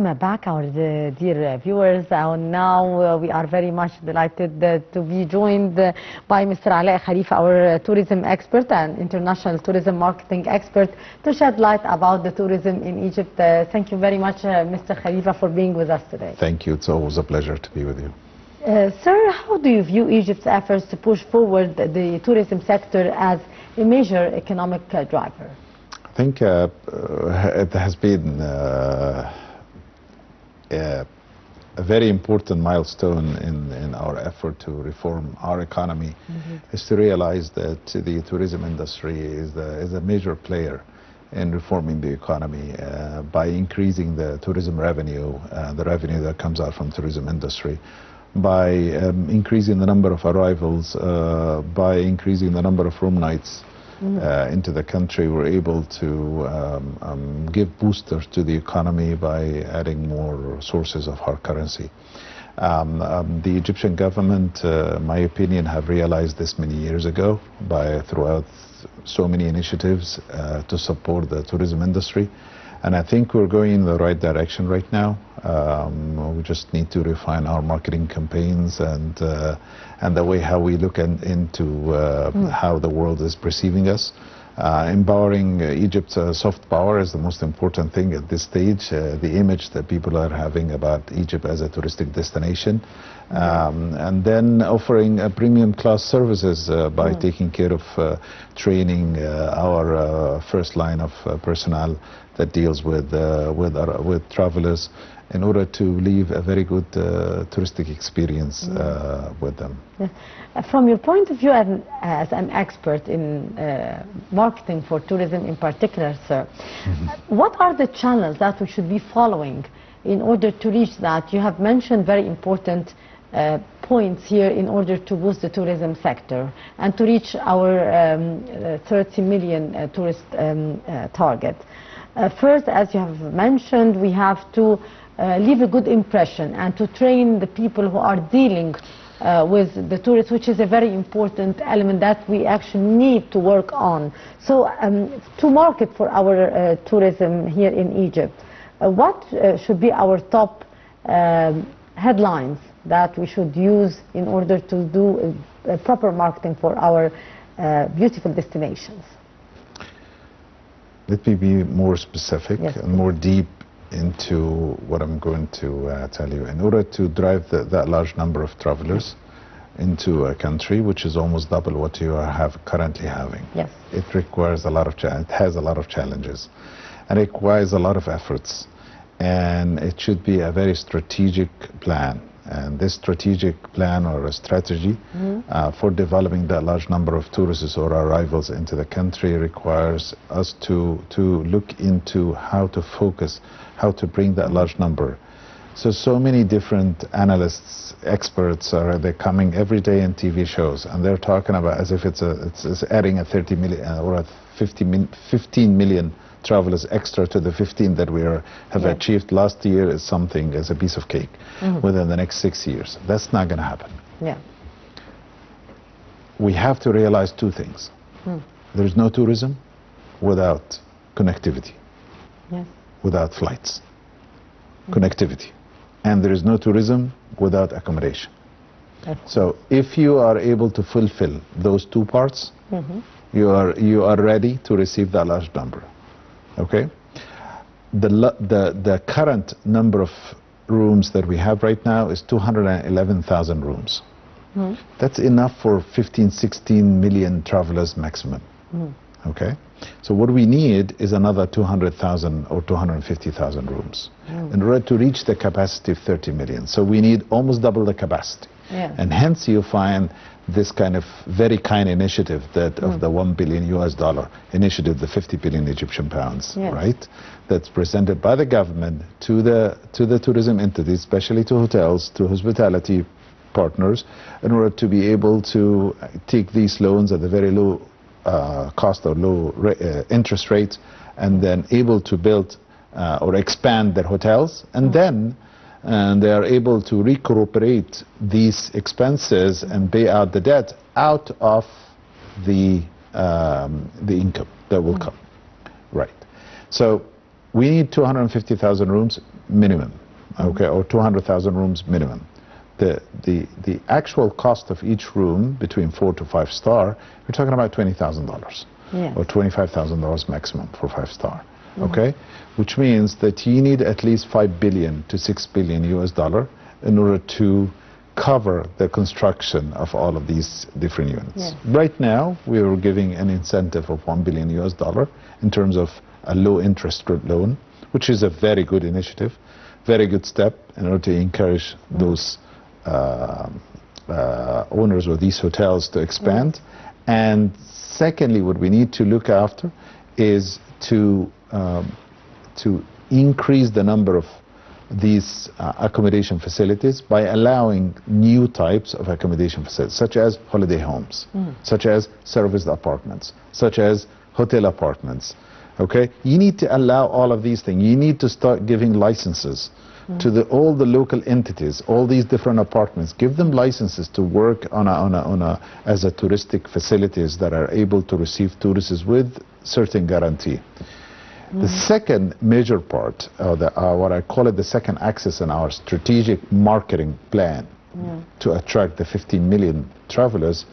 Welcome back, our dear viewers. Now we are very much delighted to be joined by Mr. Alaa Khalifa, our tourism expert and international tourism marketing expert, to shed light about the tourism in Egypt. Thank you very much, Mr. Khalifa, for being with us today. Thank you. It's always a pleasure to be with you. Sir, how do you view Egypt's efforts to push forward the tourism sector as a major economic driver? I think it has been a very important milestone in our effort to reform our economy, is to realize that the tourism industry is a major player in reforming the economy by increasing the tourism revenue, the revenue that comes out from tourism industry, by increasing the number of arrivals, by increasing the number of room nights into the country. We're able to give boosters to the economy by adding more sources of hard currency. The Egyptian government, my opinion, have realized this many years ago throughout so many initiatives to support the tourism industry. And I think we're going in the right direction right now. We just need to refine our marketing campaigns and the way how we look into how the world is perceiving us. Empowering Egypt's soft power is the most important thing at this stage. The image that people are having about Egypt as a touristic destination. And then offering premium class services by taking care of training our first line of personnel that deals with travelers in order to leave a very good touristic experience with them. From your point of view as an expert in marketing for tourism in particular, sir, what are the channels that we should be following in order to reach that? You have mentioned very important points here in order to boost the tourism sector and to reach our 30 million tourist target. First, as you have mentioned, we have to leave a good impression and to train the people who are dealing with the tourists, which is a very important element that we actually need to work on. So to market for our tourism here in Egypt, what should be our top headlines that we should use in order to do proper marketing for our beautiful destinations? Let me be more specific and more deep into what I'm going to tell you. In order to drive that large number of travelers into a country, which is almost double what you are currently having, it requires a lot of it has a lot of challenges, and it requires a lot of efforts, and it should be a very strategic plan. And this strategic plan or a strategy for developing that large number of tourists or arrivals into the country requires us to look into how to focus, how to bring that large number. So many different analysts, experts they're coming every day in TV shows, and they're talking about as if it's adding a 30 million or a 15 million travelers extra to the 15 that we have achieved last year is something as a piece of cake within the next 6 years. That's not going to happen. We have to realize two things. There's no tourism without connectivity, without flights, connectivity. And there is no tourism without accommodation. So if you are able to fulfill those two parts, you are ready to receive that large number. Okay, the current number of rooms that we have right now is 211,000 rooms. That's enough for 15-16 million travelers maximum. Okay, so what we need is another 200,000 or 250,000 rooms in order to reach the capacity of 30 million. So we need almost double the capacity. And hence you find this kind of very kind initiative that of the $1 billion initiative, the 50 billion Egyptian pounds, right? That's presented by the government to the tourism entities, especially to hotels, to hospitality partners, in order to be able to take these loans at a very low cost or low interest rate, and then able to build or expand their hotels, and then they are able to recuperate these expenses and pay out the debt out of the income that will come. Right. So we need 250,000 rooms. minimum, okay, or 200,000 rooms minimum. The actual cost of each room between 4 to 5 star, we're talking about $20,000 or $25,000 maximum for 5 star, okay? Which means that you need at least $5 billion to $6 billion US dollar in order to cover the construction of all of these different units. Right now, we are giving an incentive of $1 billion US dollar in terms of a low interest loan, which is a very good initiative, very good step in order to encourage those owners of these hotels to expand. And secondly, what we need to look after is to increase the number of these accommodation facilities by allowing new types of accommodation facilities, such as holiday homes, such as serviced apartments, such as hotel apartments. Okay, you need to allow all of these things. You need to start giving licenses to all the local entities, all these different apartments. Give them licenses to work as a touristic facilities that are able to receive tourists with certain guarantee. The second major part, what I call it the second axis in our strategic marketing plan to attract the 15 million travelers,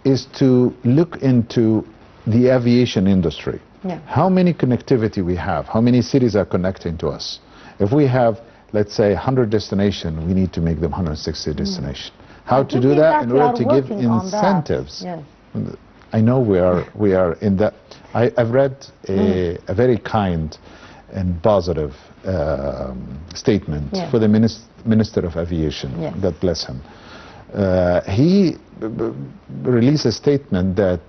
is to look into the aviation industry. How many connectivity we have, how many cities are connecting to us. If we have, let's say, 100 destinations, we need to make them 160 destinations. How to do that? In order to give incentives. I know we are in that. I've read a very kind and positive statement for the Minister of Aviation, God bless him. He released a statement that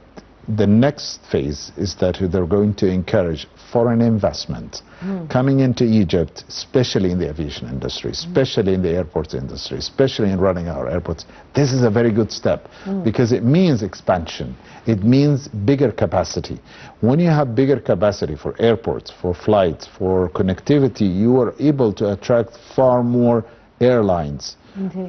the next phase is that they're going to encourage foreign investment coming into Egypt, especially in the aviation industry, especially in the airports industry, especially in running our airports. This is a very good step because it means expansion. It means bigger capacity. When you have bigger capacity for airports, for flights, for connectivity, you are able to attract far more airlines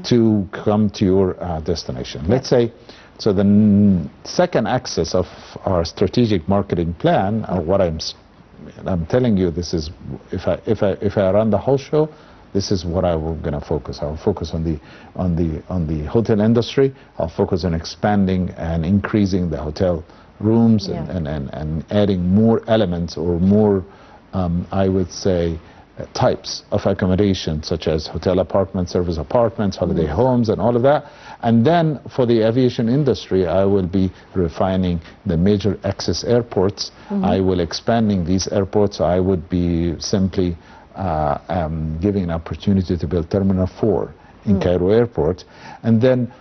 to come to your destination. Let's say, so the second axis of our strategic marketing plan, what I'm telling you, this is if I run the whole show, this is what I'm going to focus. I'll focus on the hotel industry. I'll focus on expanding and increasing the hotel rooms and adding more elements or more, I would say, types of accommodation, such as hotel apartments, service apartments, holiday homes, and all of that. And then for the aviation industry, I will be refining the major access airports. I will expanding these airports. I would be simply giving an opportunity to build Terminal 4 in Cairo Airport, and then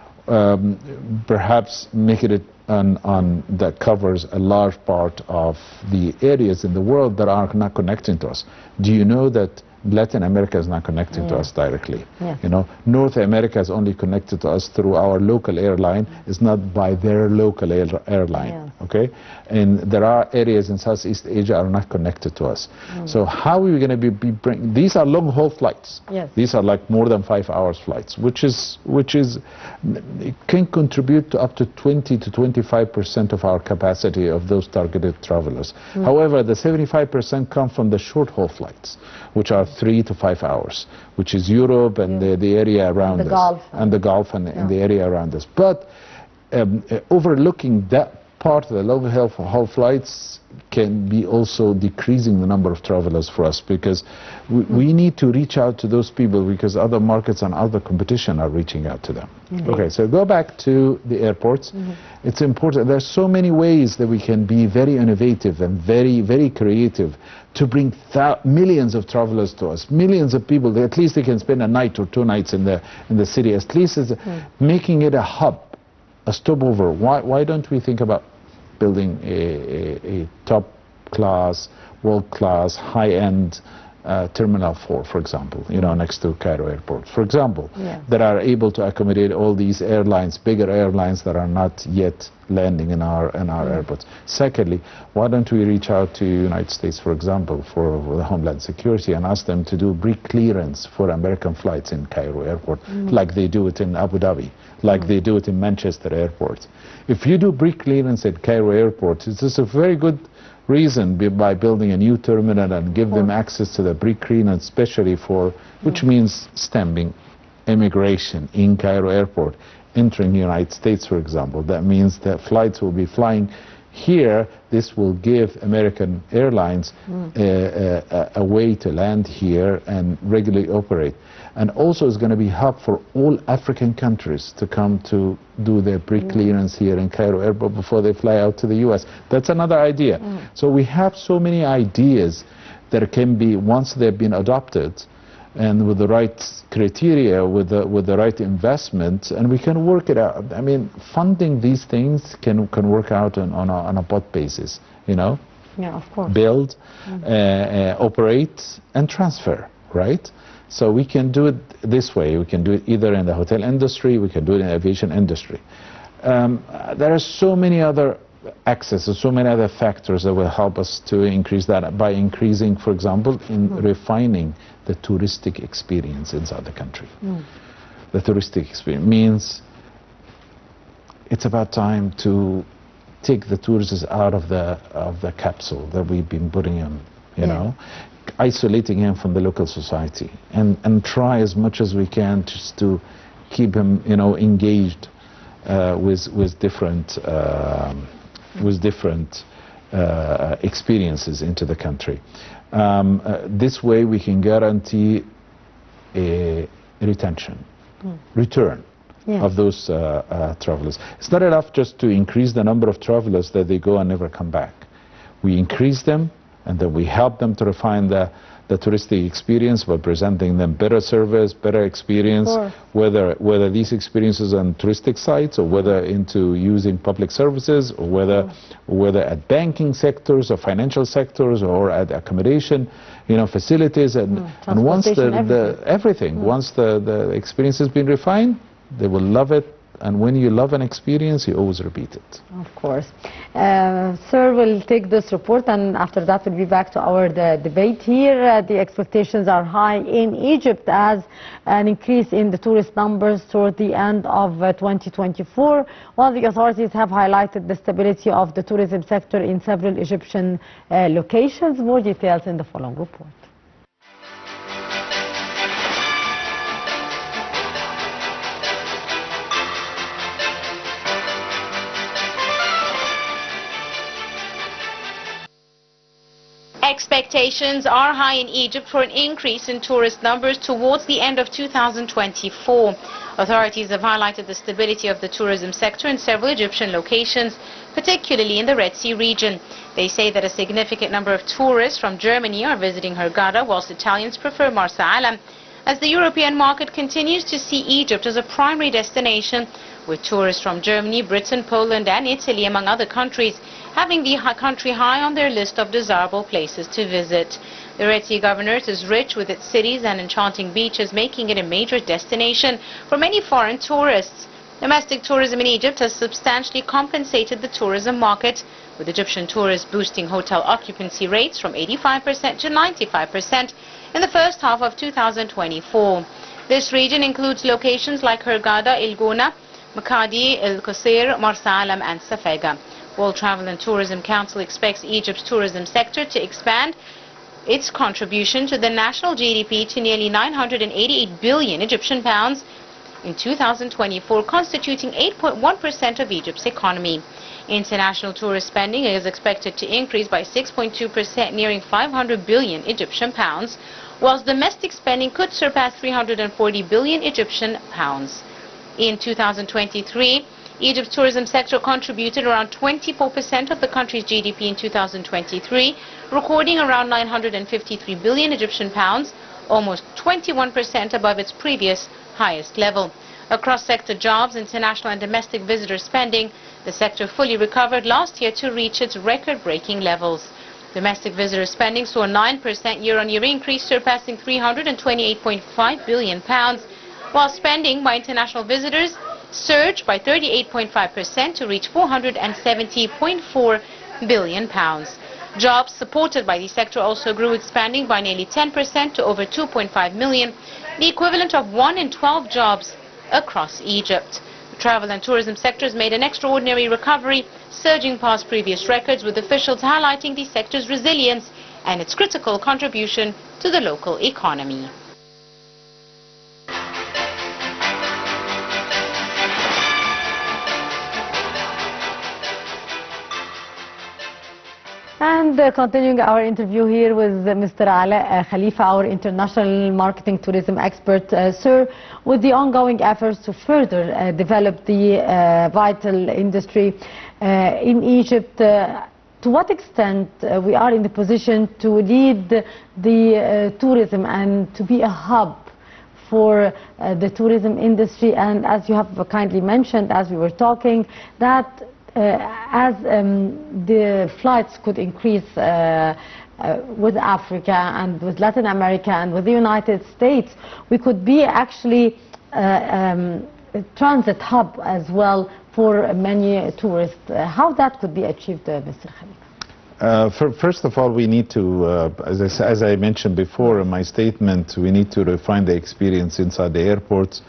perhaps make it on that covers a large part of the areas in the world that are not connecting to us. Do you know that Latin America is not connecting to us directly? You know, North America is only connected to us through our local airline, it's not by their local airline. Okay, and there are areas in Southeast Asia are not connected to us. So how are we going to be bring these are long haul flights. These are like more than 5 hours flights, which it can contribute to up to 20 to 25% of our capacity of those targeted travelers. However, the 75% come from the short haul flights, which are 3 to 5 hours, which is Europe and the area around us, and the Gulf and the area around us. But overlooking that part of the long haul flights can be also decreasing the number of travelers for us, because we need to reach out to those people, because other markets and other competition are reaching out to them. Okay, so go back to the airports. It's important. There's so many ways that we can be very innovative and very, very creative to bring millions of travelers to us, millions of people. At least they can spend a night or 2 nights in the city. At least it's making it a hub, a stopover. Why don't we think about building a top-class, world-class, high-end Terminal 4, for example, you know, next to Cairo Airport, for example, that are able to accommodate all these airlines, bigger airlines that are not yet landing in our airports. Secondly, why don't we reach out to the United States, for example, for the Homeland Security, and ask them to do pre-clearance for American flights in Cairo Airport, like they do it in Abu Dhabi, like they do it in Manchester Airport. If you do pre-clearance at Cairo Airport, this is a very good reason by building a new terminal and give them access to the pre-screen, especially for, which means stemming immigration in Cairo airport, entering the United States, for example. That means that flights will be flying here. This will give American Airlines a way to land here and regularly operate. And also it's going to be a hub for all African countries to come to do their pre-clearance here in Cairo airport before they fly out to the US. That's another idea. So we have so many ideas that can be, once they've been adopted, and with the right criteria, with the right investment, and we can work it out. I mean, funding these things can work out on a pot basis, you know? Yeah, of course. Build, operate, and transfer, right? So we can do it this way. We can do it either in the hotel industry, we can do it in the aviation industry. There are so many other accesses, so many other factors that will help us to increase that by increasing, for example, in refining the touristic experience inside the country. The touristic experience means it's about time to take the tourists out of the capsule that we've been putting them, you know, isolating him from the local society, and try as much as we can just to keep him, you know, engaged with different experiences into the country. This way we can guarantee a retention, return of those travelers. It's not enough just to increase the number of travelers that they go and never come back. We increase them, and then we help them to refine the touristic experience by presenting them better service, better experience, whether these experiences on touristic sites or whether into using public services or whether at banking sectors or financial sectors or at accommodation, you know, facilities, and once everything. Once the experience has been refined, they will love it. And when you love an experience, you always repeat it. Of course. Sir, we'll take this report, and after that we'll be back to our debate here. The expectations are high in Egypt as an increase in the tourist numbers toward the end of 2024, while the authorities have highlighted the stability of the tourism sector in several Egyptian locations. More details in the following report. Expectations are high in Egypt for an increase in tourist numbers towards the end of 2024. Authorities have highlighted the stability of the tourism sector in several Egyptian locations, particularly in the Red Sea region. They say that a significant number of tourists from Germany are visiting Hurghada, whilst Italians prefer Marsa Alam, as the European market continues to see Egypt as a primary destination, with tourists from Germany, Britain, Poland and Italy, among other countries, having the country high on their list of desirable places to visit. The Red Sea Governorate is rich with its cities and enchanting beaches, making it a major destination for many foreign tourists. Domestic tourism in Egypt has substantially compensated the tourism market, with Egyptian tourists boosting hotel occupancy rates from 85% to 95% in the first half of 2024. This region includes locations like Hurghada, El Gouna, Makadi, El Qusayr, Marsa Alam and Safega. World Travel and Tourism Council expects Egypt's tourism sector to expand its contribution to the national GDP to nearly 988 billion Egyptian pounds in 2024, constituting 8.1% of Egypt's economy. International tourist spending is expected to increase by 6.2%, nearing 500 billion Egyptian pounds, whilst domestic spending could surpass 340 billion Egyptian pounds. In 2023, Egypt's tourism sector contributed around 24% of the country's GDP in 2023, recording around 953 billion Egyptian pounds, almost 21% above its previous highest level. Across sector jobs, international and domestic visitor spending, the sector fully recovered last year to reach its record-breaking levels. Domestic visitor spending saw a 9% year-on-year increase, surpassing 328.5 billion pounds, while spending by international visitors surged by 38.5% to reach 470.4 billion pounds. Jobs supported by the sector also grew, expanding by nearly 10% to over 2.5 million, the equivalent of 1 in 12 jobs across Egypt. The travel and tourism sectors made an extraordinary recovery, surging past previous records, with officials highlighting the sector's resilience and its critical contribution to the local economy. And continuing our interview here with Mr. Alaa Khalifa, our international marketing tourism expert. Sir, with the ongoing efforts to further develop the vital industry in Egypt, to what extent we are in the position to lead the tourism and to be a hub for the tourism industry? And as you have kindly mentioned, as we were talking, that as the flights could increase with Africa and with Latin America and with the United States, we could be actually a transit hub as well for many tourists. How that could be achieved, Mr. Khalifa? First of all, we need to, as I mentioned before in my statement, we need to refine the experience inside the airports.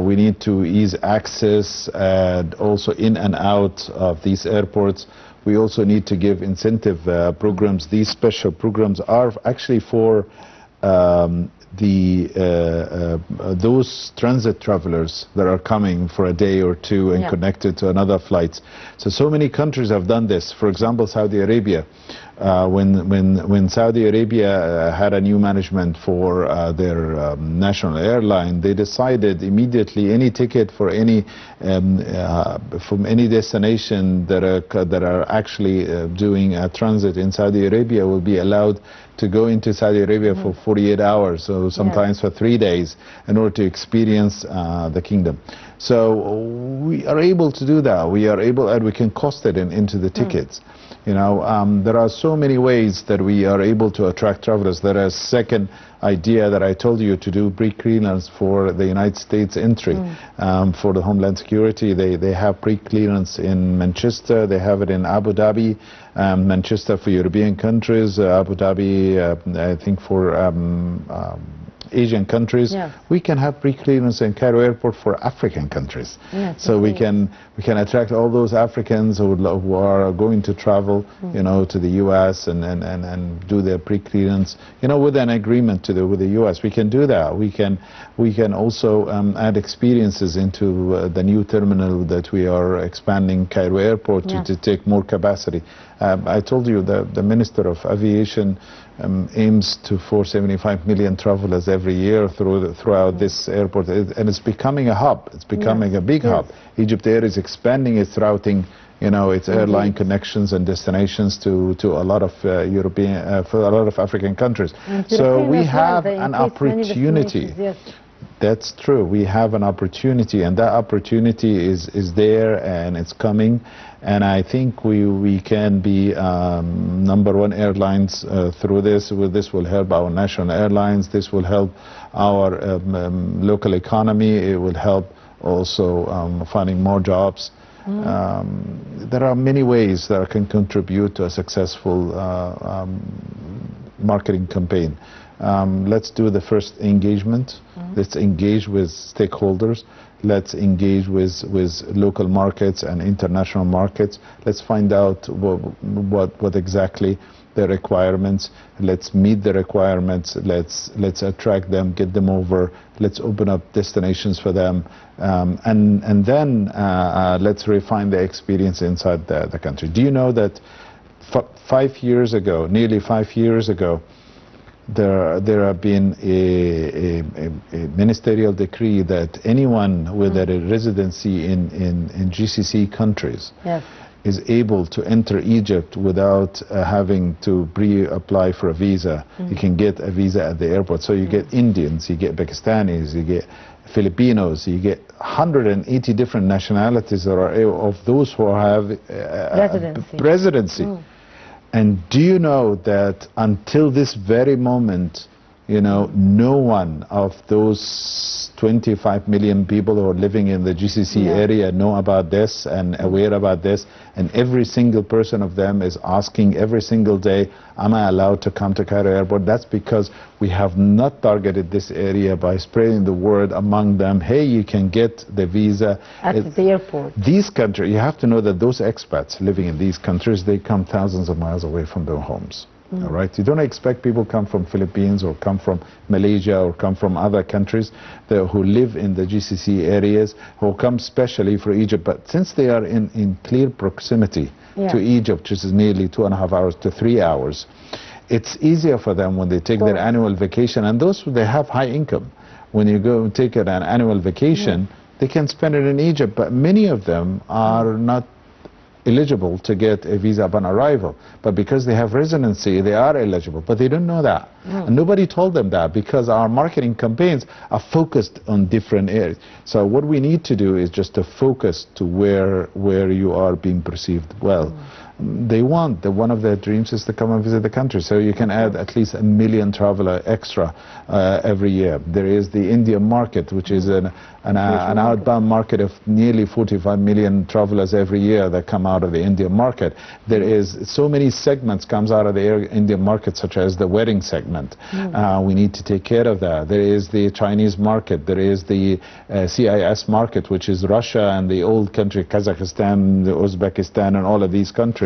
We need to ease access and also in and out of these airports. We also need to give incentive programs. These special programs are actually for those transit travelers that are coming for a day or two and connected to another flights. So many countries have done this. For example, Saudi Arabia. When Saudi Arabia had a new management for their national airline, they decided immediately any ticket for any from any destination that are actually doing a transit in Saudi Arabia will be allowed to go into Saudi Arabia for 48 hours, so sometimes for 3 days, in order to experience the kingdom. So we are able to do that. We are able, and we can cost it into the tickets. You know, there are so many ways that we are able to attract travelers. There is a second idea that I told you, to do pre-clearance for the United States entry. For the Homeland Security, they have pre-clearance in Manchester, they have it in Abu Dhabi, Manchester for European countries, Abu Dhabi I think for Asian countries. We can have pre-clearance in Cairo Airport for African countries. So we can attract all those Africans who are going to travel, you know, to the U.S. and do their pre-clearance, you know, with an agreement with the U.S. We can do that. We can also add experiences into the new terminal that we are expanding, Cairo Airport, to take more capacity. I told you the Minister of Aviation aims for 75 million travelers every year throughout this airport, and it's becoming a hub. It's becoming a big hub. Egypt Air is expanding its routing, you know, its airline connections and destinations to a lot of European, for a lot of African countries. So we have an opportunity. That's true. We have an opportunity, and that opportunity is there, and it's coming. And I think we can be #1 airlines through this. This will help our national airlines. This will help our local economy. It will help also finding more jobs. There are many ways that can contribute to a successful marketing campaign. Let's do the first engagement. Let's engage with stakeholders. Let's engage with local markets and international markets. Let's find out what exactly the requirements. Let's meet the requirements. Let's attract them, get them over. Let's open up destinations for them, and then let's refine the experience inside the country. Do you know that 5 years ago, nearly 5 years ago, there have been a ministerial decree that anyone with a residency in GCC countries is able to enter Egypt without having to pre-apply for a visa. You can get a visa at the airport. So you get Indians, you get Pakistanis, you get Filipinos, you get 180 different nationalities that are of those who have residency. And do you know that until this very moment, You know, no one of those 25 million people who are living in the GCC area know about this and aware about this, and every single person of them is asking every single day, am I allowed to come to Cairo airport? That's because we have not targeted this area by spreading the word among them, hey, you can get the visa at the airport. These countries, you have to know that those expats living in these countries, they come thousands of miles away from their homes. All right, you don't expect people come from Philippines or come from Malaysia or come from other countries who live in the GCC areas, who come specially for Egypt. But since they are in clear proximity to Egypt, which is nearly 2.5 hours to 3 hours, it's easier for them when they take their annual vacation. And those, they have high income. When you go and take an annual vacation, they can spend it in Egypt. But many of them are not eligible to get a visa upon arrival, but because they have residency, they are eligible, but they don't know that. And nobody told them that, because our marketing campaigns are focused on different areas. So what we need to do is just to focus to where you are being perceived well. They want, one of their dreams is to come and visit the country, so you can add at least 1 million traveler extra every year. There is the Indian market, which is an outbound market of nearly 45 million travelers every year that come out of the Indian market. There is so many segments comes out of the Indian market, such as the wedding segment. We need to take care of that. There is the Chinese market. There is the CIS market, which is Russia and the old country, Kazakhstan, Uzbekistan, and all of these countries.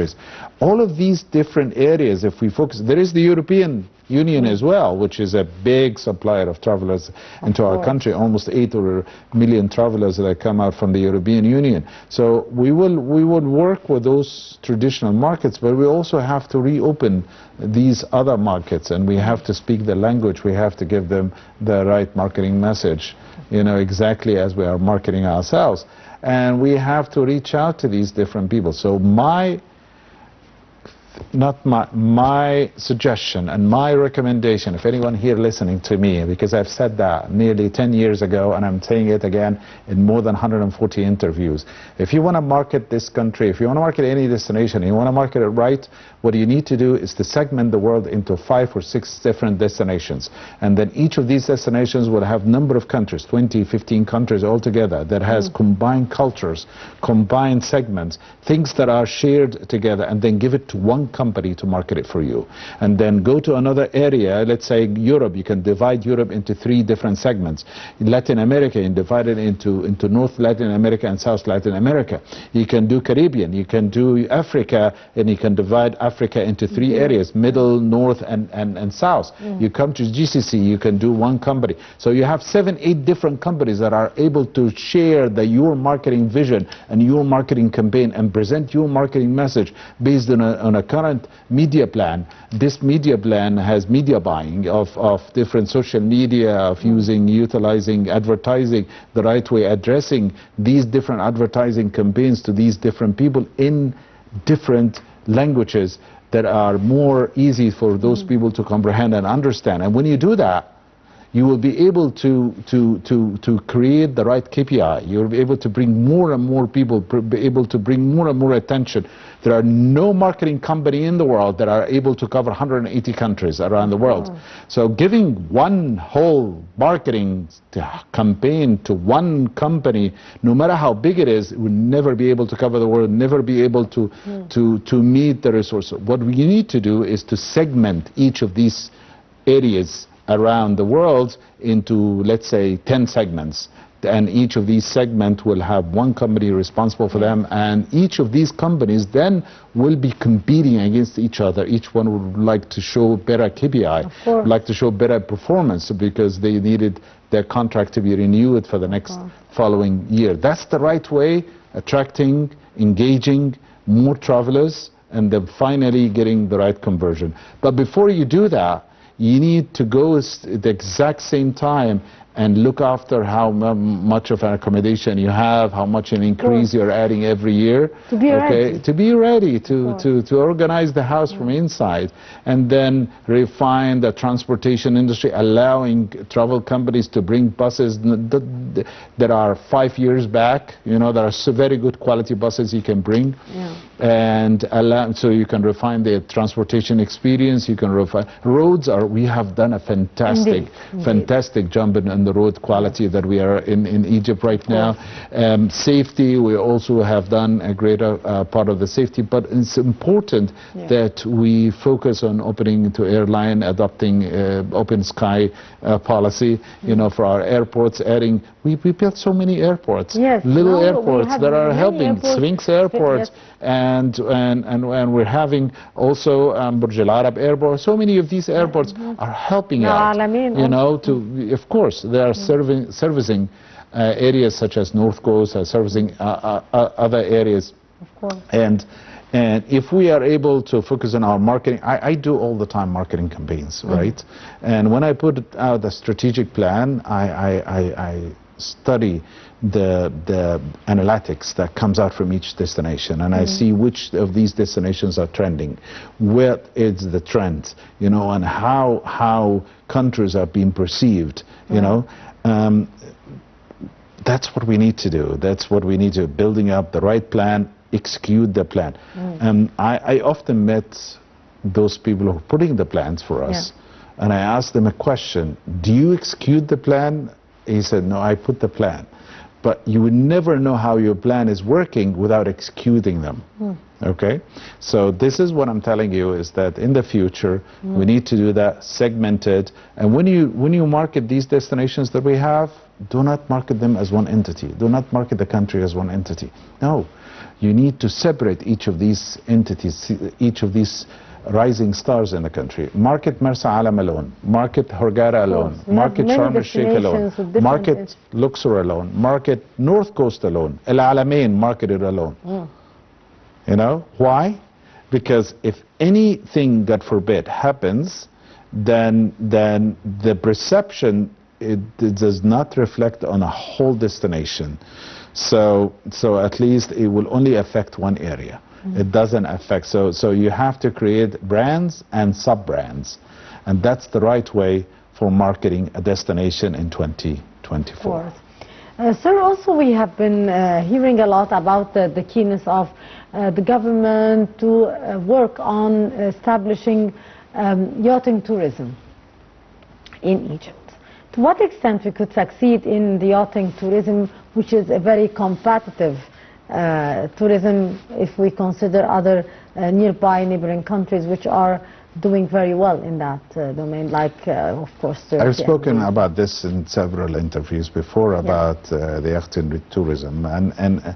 All of these different areas, if we focus, there is the European Union as well, which is a big supplier of travelers into our country, almost 8 million travelers that come out from the European Union. So we will work with those traditional markets, but we also have to reopen these other markets, and we have to speak the language. We have to give them the right marketing message, you know, exactly as we are marketing ourselves. And we have to reach out to these different people. So my suggestion and my recommendation, if anyone here listening to me, because I've said that nearly 10 years ago, and I'm saying it again in more than 140 interviews. If you want to market this country, if you want to market any destination, you want to market it right, what you need to do is to segment the world into 5 or 6 different destinations. And then each of these destinations will have number of countries, 20, 15 countries altogether, that has combined cultures, combined segments, things that are shared together, and then give it to one company to market it for you. And then go to another area, let's say Europe. You can divide Europe into 3 different segments. In Latin America, you divide it into North Latin America and South Latin America. You can do Caribbean, you can do Africa, and you can divide Africa into 3 areas, middle, north, and south. You come to GCC, you can do one company. So you have 7, 8 different companies that are able to share your marketing vision and your marketing campaign and present your marketing message based on a current media plan. This media plan has media buying of different social media, of utilizing advertising the right way, addressing these different advertising campaigns to these different people in different languages that are more easy for those people to comprehend and understand. And when you do that, you will be able to create the right KPI. You'll be able to bring more and more people, be able to bring more and more attention. There are no marketing company in the world that are able to cover 180 countries around the world. So giving one whole marketing campaign to one company, no matter how big it is, will never be able to cover the world, never be able to meet the resources. What we need to do is to segment each of these areas around the world into, let's say, 10 segments, and each of these segments will have one company responsible for them, and each of these companies then will be competing against each other. Each one would like to show better KPI, like to show better performance, because they needed their contract to be renewed for the next following year. That's the right way, attracting, engaging more travelers, and then finally getting the right conversion. But before you do that, you need to go at the exact same time and look after how much of an accommodation you have, how much an increase you're adding every year. To be ready. To be ready, to organize the house from inside, and then refine the transportation industry, allowing travel companies to bring buses that are 5 years back, you know, that are very good quality buses you can bring. and so you can refine the transportation experience. You can refine roads. We have done a fantastic jump in the road quality that we are in Egypt right now. Safety, we also have done a greater part of the safety, but it's important that we focus on opening to airline, adopting open sky policy, you know, for our airports, we built so many airports, little airports that are helping, Sphinx airports, and we're having also Burj Al Arab Airport. So many of these airports are helping out, you know, of course, they are servicing areas such as North Coast, servicing other areas. Of course. And if we are able to focus on our marketing, I do all the time marketing campaigns, right? And when I put out a strategic plan, I study the analytics that comes out from each destination, and I see which of these destinations are trending, where is the trend, you know, and how countries are being perceived, you know. That's what we need to do. That's what we need to building up the right plan, execute the plan. I often met those people who are putting the plans for us, and I asked them a question: do you execute the plan? He said, no, I put the plan. But you would never know how your plan is working without executing them. Okay? So this is what I'm telling you, is that in the future, we need to do that segmented. And when you market these destinations that we have, do not market them as one entity. Do not market the country as one entity. No. You need to separate each of these entities, each of these rising stars in the country. Market Marsa Alam alone, market Hurghada alone, market Sharm el-Sheikh alone, market Luxor alone, market North Coast alone, Al Alamein marketed alone. You know, why? Because if anything, God forbid, happens, then the perception, it does not reflect on a whole destination. So at least it will only affect one area. It doesn't affect, so you have to create brands and sub-brands, and that's the right way for marketing a destination in 2024. Sir, also we have been hearing a lot about the keenness of the government to work on establishing yachting tourism in Egypt. To what extent we could succeed in the yachting tourism, which is a very competitive tourism if we consider other nearby neighboring countries which are doing very well in that domain, like of course Turkey. I've spoken about this in several interviews before about the yachting tourism, and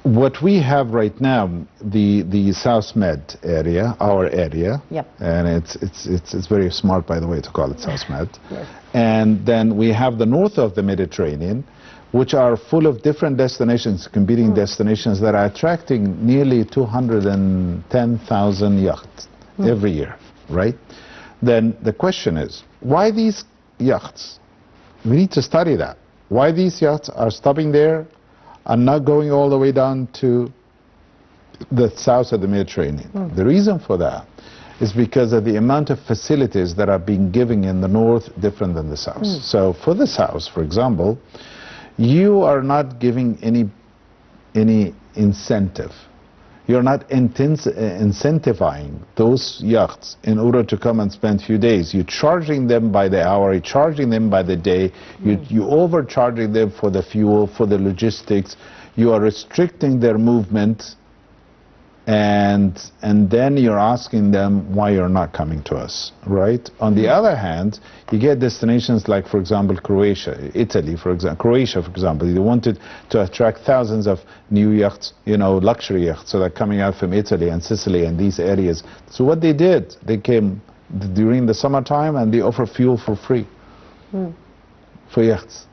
what we have right now, the South Med area, our area, and it's very smart, by the way, to call it South Med, and then we have the north of the Mediterranean, which are full of different destinations, competing destinations that are attracting nearly 210,000 yachts every year, right? Then the question is, why these yachts? We need to study that. Why these yachts are stopping there and not going all the way down to the south of the Mediterranean? The reason for that is because of the amount of facilities that are being given in the north different than the south. So for the south, for example, you are not giving any incentive. You're not incentivizing those yachts in order to come and spend a few days. You're charging them by the hour, you're charging them by the day, you're overcharging them for the fuel, for the logistics. You are restricting their movement, and then you're asking them why you're not coming to us, right? On the other hand, you get destinations like, for example, Croatia, Italy, for example, Croatia, for example. They wanted to attract thousands of new yachts, you know, luxury yachts, so they're coming out from Italy and Sicily and these areas. So what they did, they came during the summertime and they offer fuel for free for yachts.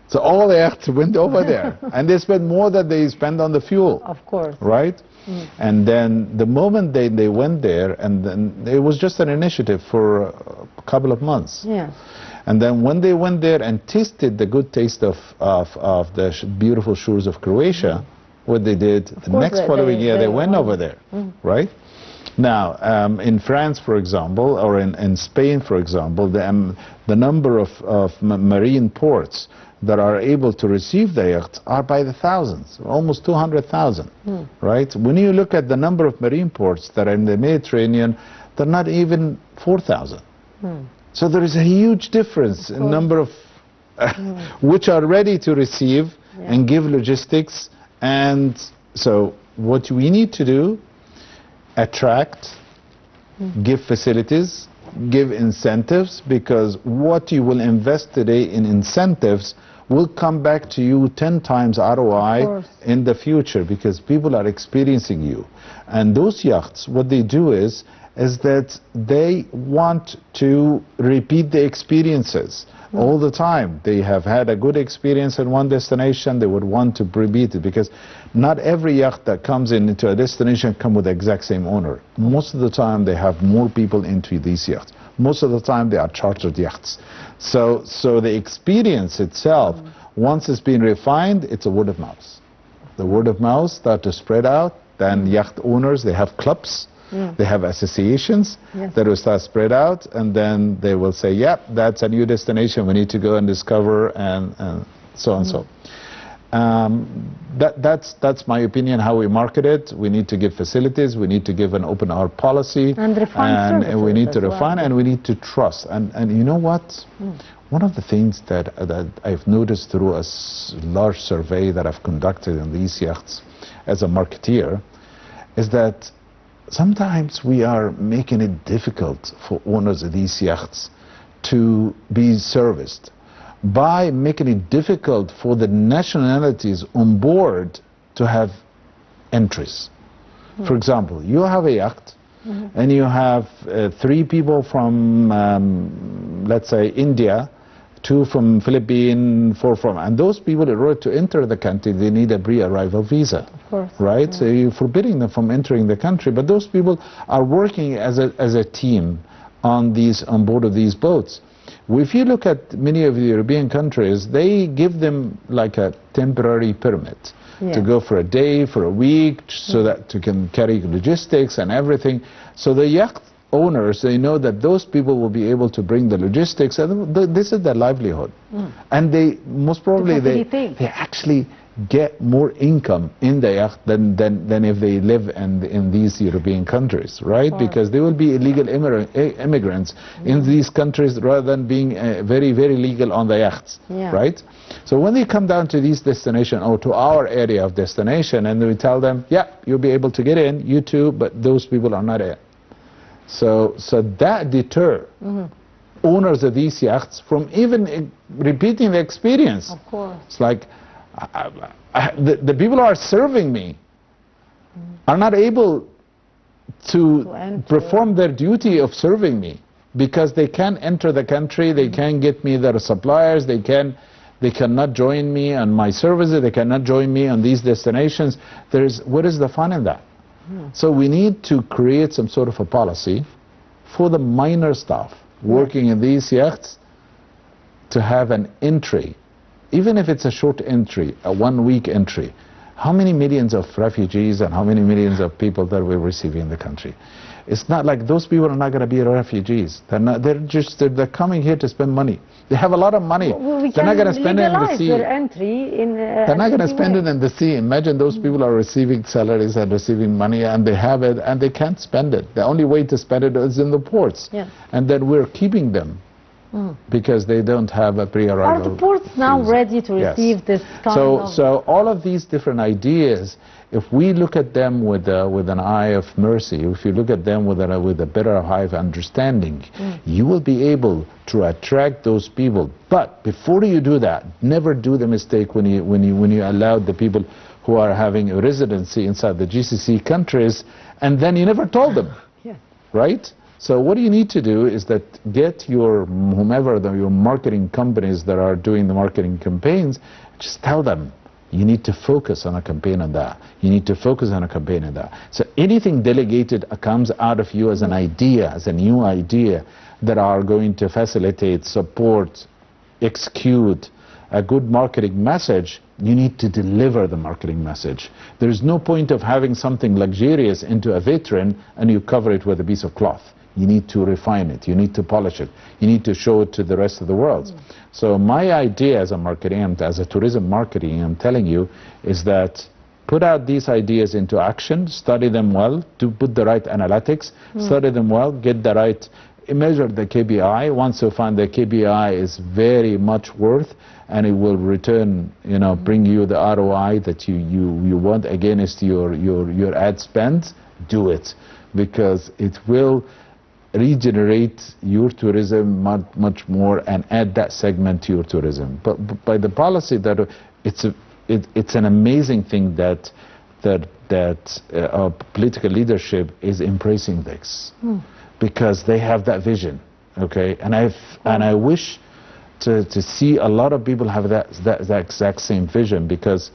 So all the yachts went over there, and they spent more than they spent on the fuel. Of course. Right? And then the moment they went there, and then it was just an initiative for a couple of months. And then when they went there and tasted the good taste of the beautiful shores of Croatia, what they did, the next following year, they went over there, right? Now, in France, for example, or in Spain, for example, the number of marine ports that are able to receive the yachts are by the thousands, almost 200,000, right? When you look at the number of marine ports that are in the Mediterranean, they're not even 4,000. So there is a huge difference in number of which are ready to receive and give logistics. And so what we need to do, attract, give facilities, give incentives, because what you will invest today in incentives will come back to you 10 times ROI in the future, because people are experiencing you. And those yachts, what they do is that they want to repeat the experiences all the time. They have had a good experience in one destination, they would want to repeat it, because not every yacht that comes into a destination comes with the exact same owner. Most of the time they have more people into these yachts. Most of the time they are chartered yachts. So the experience itself, once it's been refined, it's a word of mouth. The word of mouth start to spread out, then yacht owners, they have clubs. They have associations that will start spread out, and then they will say, yep, that's a new destination we need to go and discover, and so on and so. That's my opinion how we market it. We need to give facilities, we need to give an open hour policy, and refine and we need to refine, and we need to trust. And you know what? One of the things that I've noticed through a large survey that I've conducted in these yachts as a marketeer is that sometimes we are making it difficult for owners of these yachts to be serviced by making it difficult for the nationalities on board to have entries. For example, you have a yacht and you have 3 people from, let's say, India, 2 from Philippines, 4 from, and those people, in order to enter the country, they need a pre-arrival visa, right? So you're forbidding them from entering the country, but those people are working as a team on board of these boats. If you look at many of the European countries, they give them like a temporary permit to go for a day, for a week, so that you can carry logistics and everything. So the yacht owners, they know that those people will be able to bring the logistics, and this is their livelihood. And they, most probably, they actually get more income in the yacht than if they live in these European countries, right? Because they will be illegal immigrants in these countries rather than being very, very legal on the yachts, right? So when they come down to these destinations, or to our area of destination, and we tell them, yeah, you'll be able to get in, you too, but those people are not in. So that deter owners of these yachts from even repeating the experience. Of course. It's like, the people who are serving me are not able to perform their duty of serving me, because they can't enter the country, they can't get me their suppliers, they cannot join me on my services, they cannot join me on these destinations. What is the fun in that? So we need to create some sort of a policy for the minor staff working in these yachts to have an entry, even if it's a short entry, a 1-week entry. How many millions of refugees and how many millions of people that we're receiving in the country? It's not like those people are not going to be refugees. They're coming here to spend money. They have a lot of money. They're not going to spend it in the sea. They're not going to spend it in the sea. Imagine those people are receiving salaries and receiving money, and they have it, and they can't spend it. The only way to spend it is in the ports. And then we're keeping them because they don't have a pre-arrival. Are the ports now ready to receive this kind of... So all of these different ideas, if we look at them with an eye of mercy, if you look at them with a better eye of understanding, you will be able to attract those people. But before you do that, never do the mistake when you allow the people who are having a residency inside the GCC countries, and then you never told them, right? So what you need to do is that get your your marketing companies that are doing the marketing campaigns, just tell them, you need to focus on a campaign on that. You need to focus on a campaign on that. So anything delegated comes out of you as an idea, as a new idea that are going to facilitate, support, execute, a good marketing message, you need to deliver the marketing message. There's no point of having something luxurious into a vitrine and you cover it with a piece of cloth. You need to refine it, you need to polish it, you need to show it to the rest of the world. So my idea as a marketing, as a tourism marketing, I'm telling you, is that put out these ideas into action, study them well, to put the right analytics, study them well, get the right, measure the KPI. Once you find the KPI is very much worth and it will return, you know, bring you the ROI that you want against your ad spend, do it, because it will regenerate your tourism much more and add that segment to your tourism. But by the policy that it's an amazing thing that our political leadership is embracing this, because they have that vision, okay? And I wish to see a lot of people have that exact same vision, because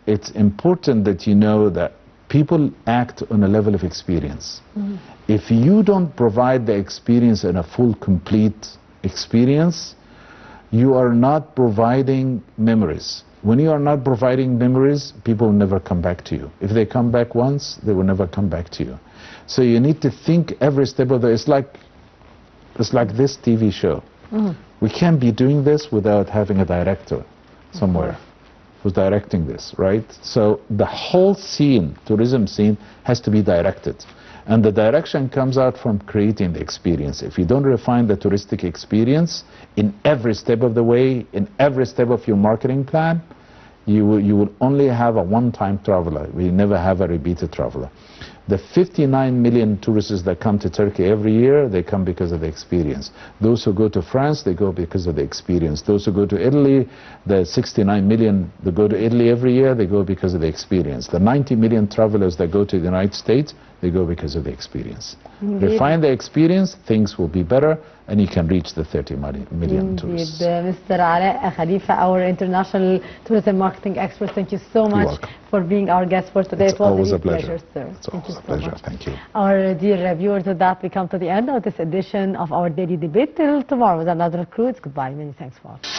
it's important that you know that people act on a level of experience. If you don't provide the experience in a full, complete experience, you are not providing memories. When you are not providing memories, people will never come back to you. If they come back once, they will never come back to you. So you need to think every step of the, it's like this TV show. We can't be doing this without having a director somewhere who's directing this, right? So the whole scene, tourism scene, has to be directed. And the direction comes out from creating the experience. If you don't refine the touristic experience in every step of the way, in every step of your marketing plan, you will only have a one-time traveler. We never have a repeated traveler. The 59 million tourists that come to Turkey every year, they come because of the experience. Those who go to France, they go because of the experience. Those who go to Italy, the 69 million that go to Italy every year, they go because of the experience. The 90 million travelers that go to the United States, they go because of the experience. Refine the experience, things will be better, and you can reach the 30 million tourists. Mr. Alaa Khalifa, our international tourism marketing expert, thank you so much for being our guest for today. It's always a pleasure, sir. It's always a pleasure. Thank you. Our dear viewers, with that we come to the end of this edition of our daily debate. Till tomorrow with another cruise. Goodbye. Many thanks for watching.